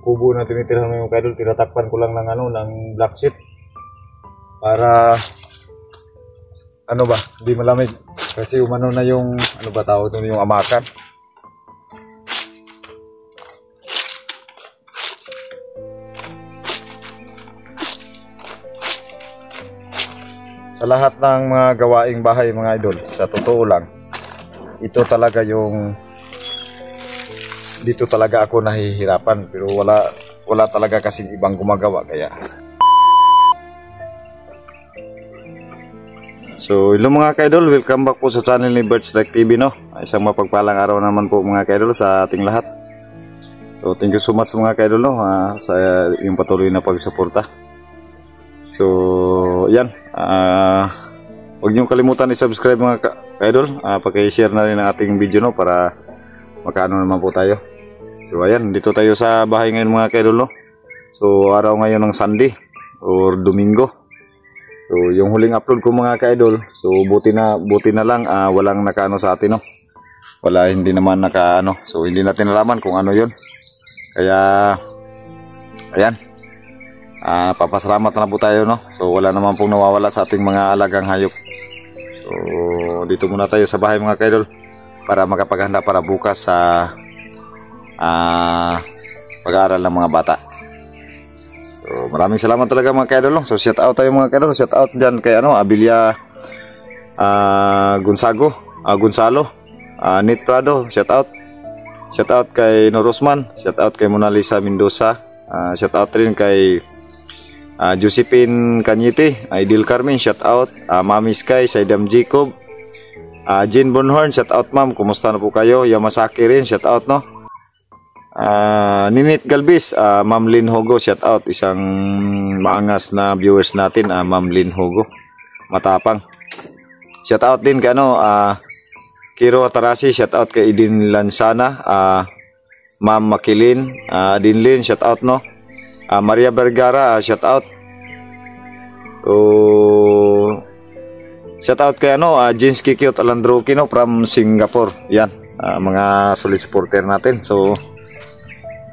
kubo na tinitirhan mo yung kaidol, tinatakpan ko lang ng ng black sheet para di malamig kasi umano na yung tawag doon, yung amakan. Sa lahat ng mga gawaing bahay mga idol, sa totoo lang, ito talaga dito talaga ako nahihirapan, pero wala talaga kasing ibang gumagawa kaya. So hello mga kaidol, welcome back po sa channel ni Birds Tech TV, no? Isang mapagpalang araw naman po mga kaidol sa ating lahat. So thank you so much mga kaidol, no? Sa yung patuloy na pagsuporta. So yan, huwag niyong kalimutan i-subscribe mga kaidol, paki-share na rin ang ating video, no, para makaano naman po tayo. So ayan, dito tayo sa bahay ngayon mga kaidol, no? So araw ngayon ng Sunday or Domingo. So yung huling upload ko mga kaidol, so buti na lang walang nakaano sa atin, no? Hindi naman nakaano. So hindi natin nalaman kung ano 'yon. Kaya ayan. Papasalamat na po tayo, no? So wala naman pong nawawala sa ating mga alagang hayop. So dito muna tayo sa bahay mga kaidol para makapaghanda para bukas sa pag-aaral ng mga bata. So maraming salamat talaga mga kaidol, no? So shout out tayo mga kaidol, shout out diyan kay Abilia Gonzalo, Nit Prado, shout out. Shout out kay Norosman, shout out kay Mona Lisa Mendoza, shout out rin kay Josephine Kanyite, Idil Carmen, shout out, Mami Sky, Saidam Jacob, Jean Bonhorn, shout out ma'am, kumusta na po kayo? Yamasaki rin, shout out, no? Ninit Galbis, Ma'am Lynn Hogo, shout out, isang maangas na viewers natin, Ma'am Lynn Hogo, matapang. Shout out din kay Kiro Atarasi, shout out kay Idin Lansana, Ma'am Makilin, Dinlin, shout out, no? Maria Vergara, shout out. Shout out kay Jins Kikiot Alandroki, no, from Singapore. Yan, mga solid supporter natin. So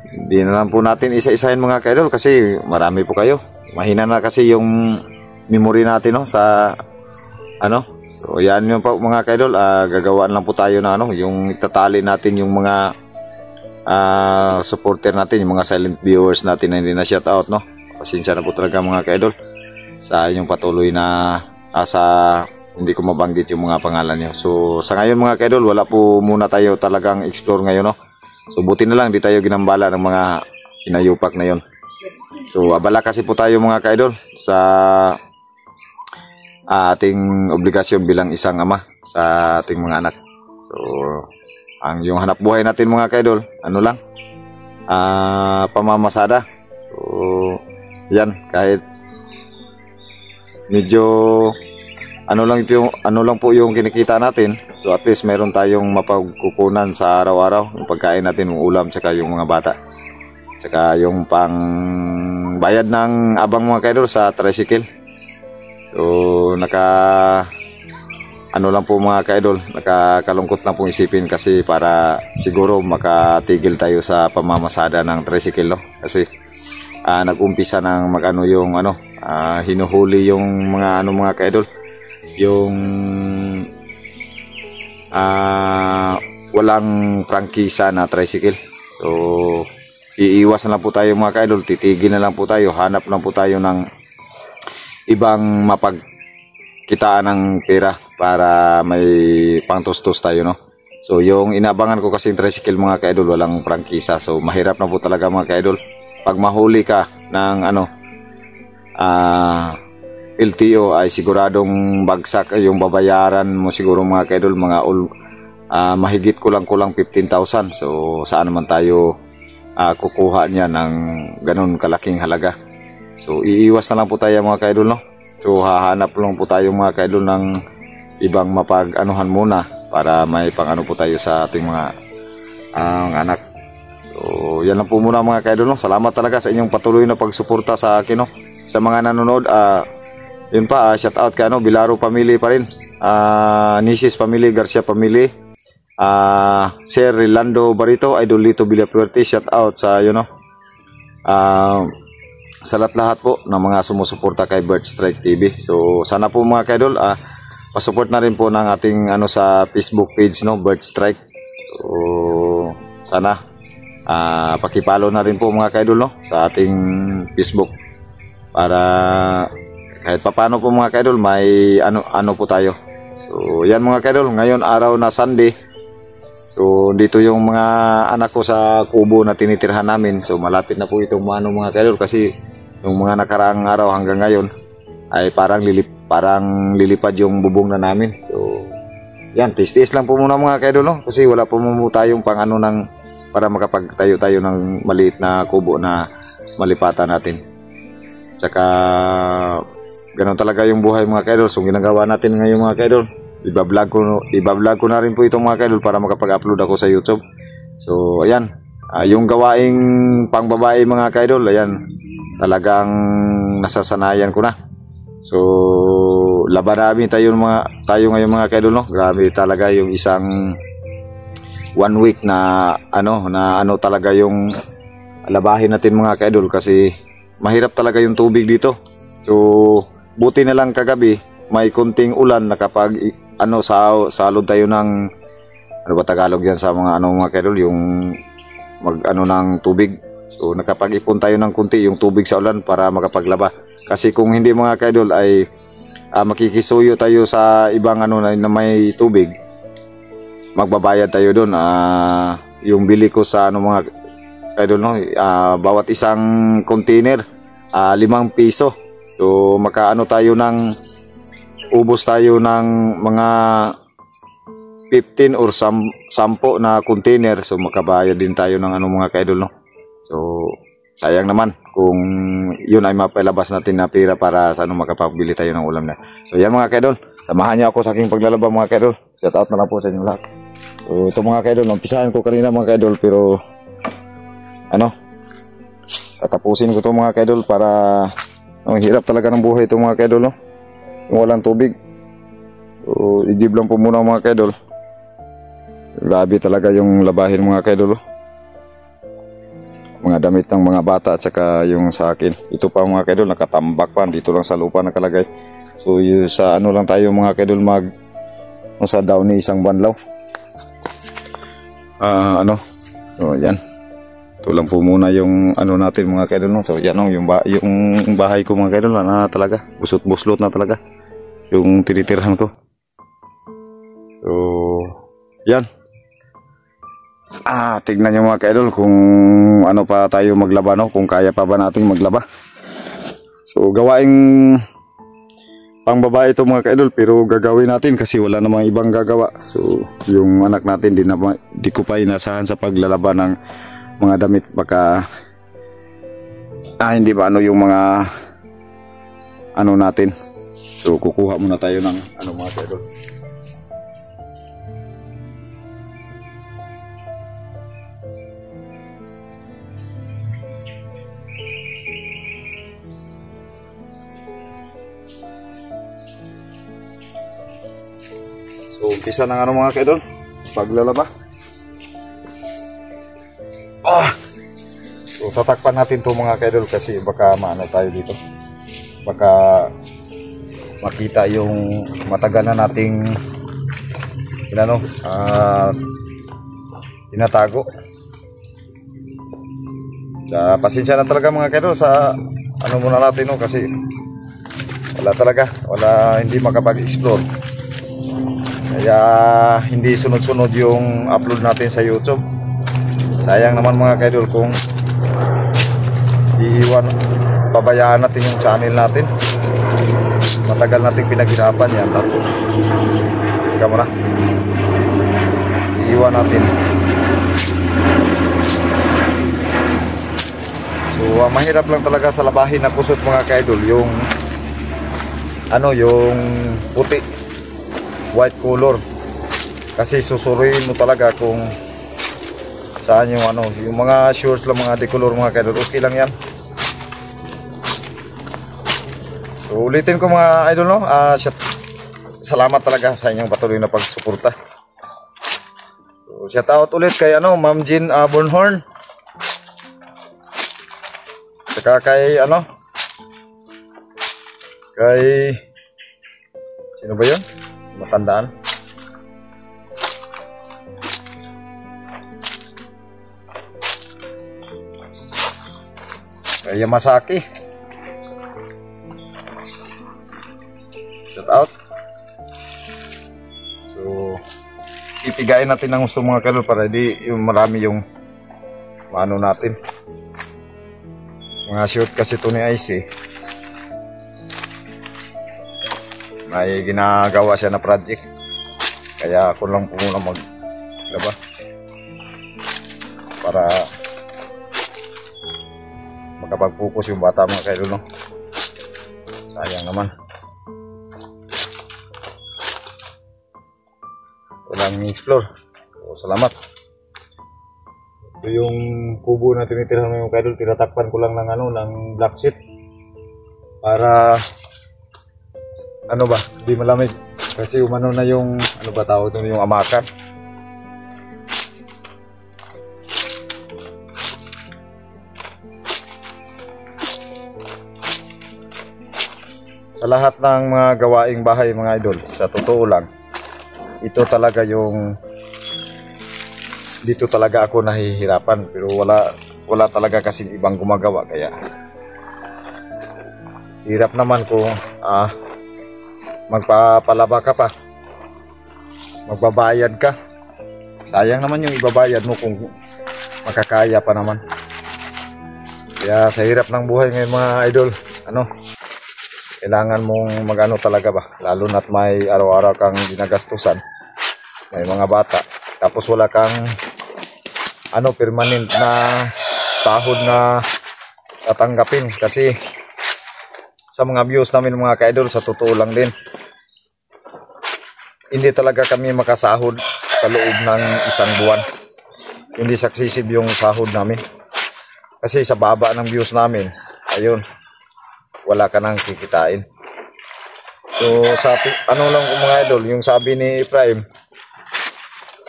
hindi na lang po natin isa-isahin mga kaidol kasi marami po kayo. Mahina na kasi yung memory natin, no, sa So yan yung po mga kaidol, gagawaan lang po tayo na yung itatali natin yung mga supporter natin, yung mga silent viewers natin na hindi na shout out, no. Pasensya na po talaga mga kaidol sa inyong patuloy na sa hindi ko mabanggit yung mga pangalan niyo. So sa ngayon mga kaidol, wala po muna tayo talagang explore ngayon, no. So buti na lang di tayo ginambala ng mga inayupak na yon. So abala kasi po tayo mga kaidol sa ating obligasyon bilang isang ama sa ating mga anak. So ang yung hanap buhay natin mga kaidol, pamamasada. So yan, kahit medyo lang po yung kinikita natin, so at least meron tayong mapagkukunan sa araw-araw, yung pagkain natin, yung ulam, saka yung mga bata, saka yung pang bayad ng abang mga kaidol sa tricycle. So lang po mga kaidol, nakakalungkot na pong isipin kasi para siguro makatigil tayo sa pamamasada ng tricycle, no? Kasi nag-umpisa ng hinuhuli yung mga kaidol, yung walang prangkisa na tricycle. So iiwas na lang po tayo mga kaidol, titigil na lang po tayo, hanap lang po tayo ng ibang mapagkitaan ng pera para may pangtustos tayo, no. So yung inabangan ko kasing tricycle mga kaidol, walang prangkisa, so mahirap na po talaga mga kaidol. Pag mahuli ka ng LTO ay siguradong bagsak yung babayaran mo siguro mga kaidol, mahigit kulang 15,000. So saan naman tayo kukuha niya ng ganun kalaking halaga? So iiwas na lang po tayo mga kaidol, no. So hahanap lang po tayo mga kaidol ng ibang mapag-anuhan muna para may pang po tayo sa ating mga anak. So yan lang po muna mga kaidol, no. Salamat talaga sa inyong patuloy na pagsuporta sa akin, no. Sa mga nanonood, yun pa, shout out kay Bilaro family pa rin, Nisis family, Garcia family, Sir Rolando Barito, Idolito Villapuerte, shout out sa sa lahat po ng mga sumusuporta kay Bird Strike TV. So sana po mga kaidol, pasupport na rin po ng ating sa Facebook page, no, Bird Strike. So sana pakipalo na rin po mga kaidol, no, sa ating Facebook para kahit papano po mga kaidol may ano po tayo. So yan mga kaidol, ngayon araw na Sunday. So dito yung mga anak ko sa kubo na tinitirhan namin. So malapit na po itong mga kaidol, kasi yung mga nakaraang araw hanggang ngayon ay parang lilipad yung bubong na namin. So yan, tiis-tiis lang po muna mga kaidol, no? Kasi wala po muna tayong para makapagtayo tayo ng maliit na kubo na malipatan natin. Tsaka ganun talaga yung buhay mga kaidol. So ginagawa natin ngayon mga kaidol, iba-vlog ko na rin po itong mga kaidol para makapag-upload ako sa YouTube. So ayan, yung gawaing pangbabae mga kaidol, ayan, talagang nasasanayan ko na. So laban namin tayo ngayon mga kaidol, no? Grabe talaga yung isang 1 week na talaga yung labahin natin mga kaidol, kasi mahirap talaga yung tubig dito. So buti na lang kagabi may kunting ulan, nakapag salod tayo ng Tagalog yan sa mga kaidol, yung ng tubig. So nakapag-ipon tayo ng kunti yung tubig sa ulan para makapaglaba. Kasi kung hindi mga kaidol ay makikisuyo tayo sa ibang na may tubig, magbabayad tayo doon. Yung bili ko sa mga kaidol, no, bawat isang container 5 piso. So ubos tayo ng mga 15 or 10 na container. So makabayad din tayo ng mga kaidol, no. So sayang naman kung yun ay mapalabas natin na pera para sa makapabili tayo ng ulam na. So yan mga kaidol, samahan niyo ako sa aking paglalaba mga kaidol. Shout out na lang po sa inyo lahat. So ito mga kaidol, umpisahan ko kanina mga kaidol, pero tatapusin ko to mga kaidol para hirap talaga ng buhay ito mga kaidol, no? Yung walang tubig. So i-give lang po muna mga kaidol. Grabe talaga yung labahin mga kaidol, no? Mga damit ng mga bata at saka yung sa akin. Ito pa mga kaidol, nakatambak pa, dito lang sa lupa nakalagay. So sa lang tayo mga kaidol sa daw ni isang banlaw. So yan. Ito lang po muna yung natin mga kaidol, no? So yan yung bahay ko mga kaidol na talaga busot-buslot na talaga yung tinitirhan ko. So yan. Tignan nyo mga kaidol kung pa tayo maglaba, no? Kung kaya pa ba natin maglaba. So gawaing pangbabae ito mga kaidol, pero gagawin natin kasi wala namang ibang gagawa. So yung anak natin di ko pa inasahan sa paglalaba ng mga damit. Baka hindi ba yung mga natin. So kukuha muna tayo ng mga kaidol. So umpisa ng mga kaidol, paglalaba. So tatakpan natin to mga kaidol, kasi baka tayo dito. Baka makita yung matagal na nating tinatago. Pasensya na talaga mga kaidol sa muna natin, no? Kasi hindi makapag-explore. Kaya hindi sunod-sunod yung upload natin sa YouTube. Sayang naman mga kaidol kung pabayaan natin yung channel natin. Matagal nating pinaghirapan yan, tapos iiwan natin. So mahirap lang talaga sa labahin na kusot mga kaidol, yung puti, white color. Kasi susuruin mo talaga kung saan yung yung mga shorts lang, mga decolor mga kaidol, okay lang yan. So ulitin ko mga idol, no? Salamat talaga sa inyong patuloy na pagsuporta. So shout out ulit kay Ma'am Jean Bornhorn. Saka kay ano? Kay sino ba 'yun? Matandaan. Kay Yamasaki. Shout out. So, ipigain natin ang gusto mga kalor para di yung marami yung ano natin. Mga shoot kasi ito ni Ice. May ginagawa siya na project. Kaya ako lang po muna maglaba. Para makapag-focus yung bata mga kailo, no? Sayang naman. Walang explore. So, salamat. Ito yung kubo na tinitirahan mo yung kaidol. Tinatakpan ko lang ng ano, ng black sheet. Para ano ba, hindi malamig. Kasi umano na yung ano ba tawag doon, yung amakan. Sa lahat ng mga gawaing bahay mga idol, sa totoo lang, ito talaga yung dito talaga ako nahihirapan, pero wala talaga kasing ibang gumagawa, kaya hirap naman kung magpapalaba ka pa, magbabayad ka. Sayang naman yung ibabayad mo kung makakaya pa naman. Kaya sa hirap ng buhay ngayon mga idol, ano, kailangan mong magano talaga ba, lalo na't may araw-araw kang ginagastusan, may mga bata, tapos wala kang ano, permanent na sahod na tatanggapin. Kasi sa mga views namin mga ka-idol, sa totoo lang din, hindi talaga kami makasahod sa loob ng isang buwan. Hindi successive yung sahod namin. Kasi sa baba ng views namin, ayun, wala ka nang kikitain. So sa ano lang mga idol, yung sabi ni Efraim,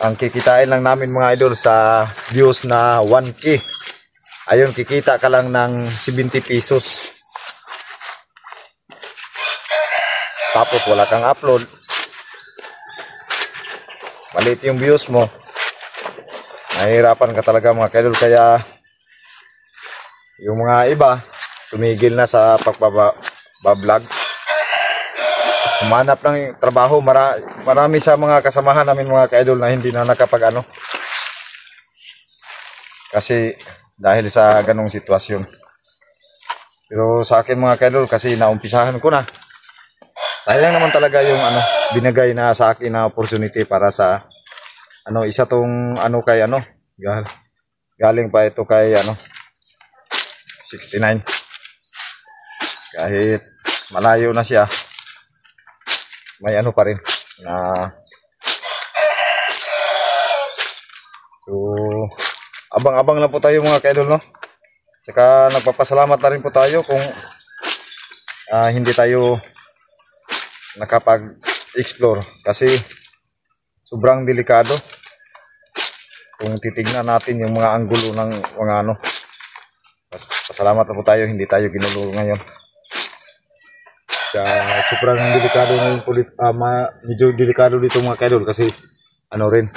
ang kikitain lang namin mga idol sa views na 1K. Ayun, kikita ka lang ng 70 pesos. Tapos wala kang upload. Maliit yung views mo. Nahihirapan ka talaga mga idol. Kaya yung mga iba, tumigil na sa pagbablog. Humanap ng trabaho. Marami sa mga kasamahan namin mga ka-idol na hindi na nakapag ano. Kasi dahil sa ganong sitwasyon. Pero sa akin mga ka-idol, kasi naumpisahan ko na. Sayang naman talaga yung ano, binigay na sa akin na opportunity para sa ano, isa tong ano kay ano, galing pa ito kay ano 69. Kahit malayo na siya, may ano pa rin na so abang-abang lang po tayo mga ka-idol, no? Tsaka nagpapasalamat na rin po tayo kung hindi tayo nakapag-explore kasi sobrang delikado kung titignan natin yung mga anggulo ng mga ano. Pasalamat na po tayo, hindi tayo ginulo ngayon. Sobrang delikado na yung medyo delikado dito mga ka-idol kasi ano rin,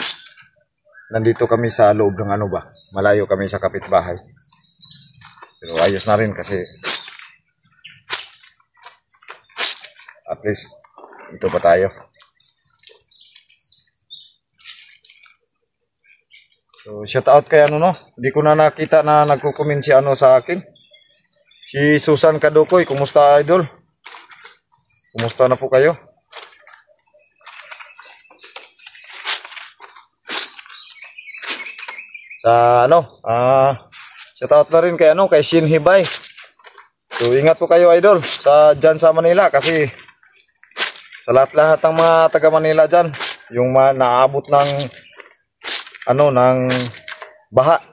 nandito kami sa loob ng ano ba, malayo kami sa kapitbahay, pero ayos na rin kasi at least ito pa tayo. So shout out kay ano, no, hindi ko na nakita na nagko-comment si ano sa akin, si Susan Kadukoy. Kumusta idol? Kumusta na po kayo? Sa ano, shout out na rin kay ano, kay Shin Hibay. So ingat po kayo idol sa dyan sa Manila, kasi sa lahat-lahat ng mga taga Manila dyan, yung naabot ng ano, ng baha,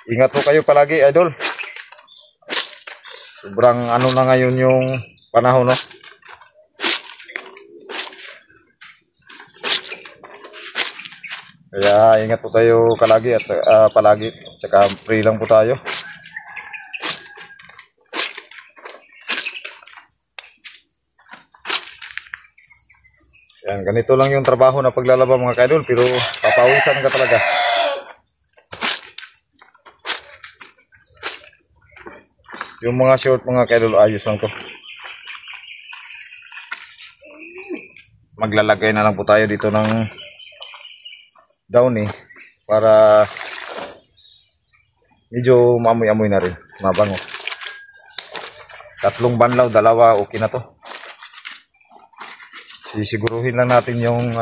ingat po kayo palagi idol. Sobrang ano na ngayon yung panahon, no? Kaya ingat po tayo palagi at palagi, tsaka free lang po tayo. Yan, ganito lang yung trabaho na paglalaba mga ka-idol, pero papawisan ka talaga. Yung mga short mga ka-idol, ayos lang to. Maglalagay na lang po tayo dito ng downy para medyo maamoy-amoy na rin, mabango. 3 banlaw, 2 okay na to. Sisiguruhin lang natin yung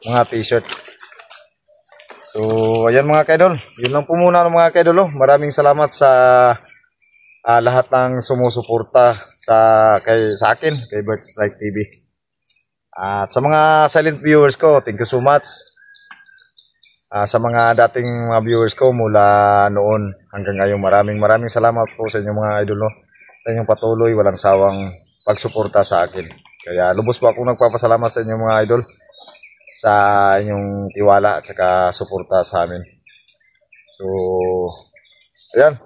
mga t-shirt. So ayan mga ka-idol, yun lang po muna mga ka-idol. Maraming salamat sa lahat ng sumusuporta sa akin, kay Bird Strike TV. At sa mga silent viewers ko, thank you so much. Sa mga dating mga viewers ko mula noon hanggang ngayon, maraming salamat po sa inyong mga idol, sa inyong patuloy, walang sawang pagsuporta sa akin. Kaya lubos po akong nagpapasalamat sa inyong mga idol sa inyong tiwala at saka suporta sa amin. So ayan,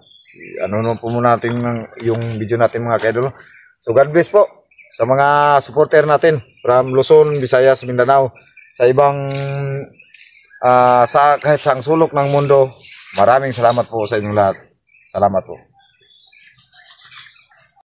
ano po muna natin yung video natin mga ka-idol. So God bless po sa mga supporter natin from Luzon, Visayas, Mindanao, sa ibang kahit saang sulok ng mundo. Maraming salamat po sa inyong lahat. Salamat po.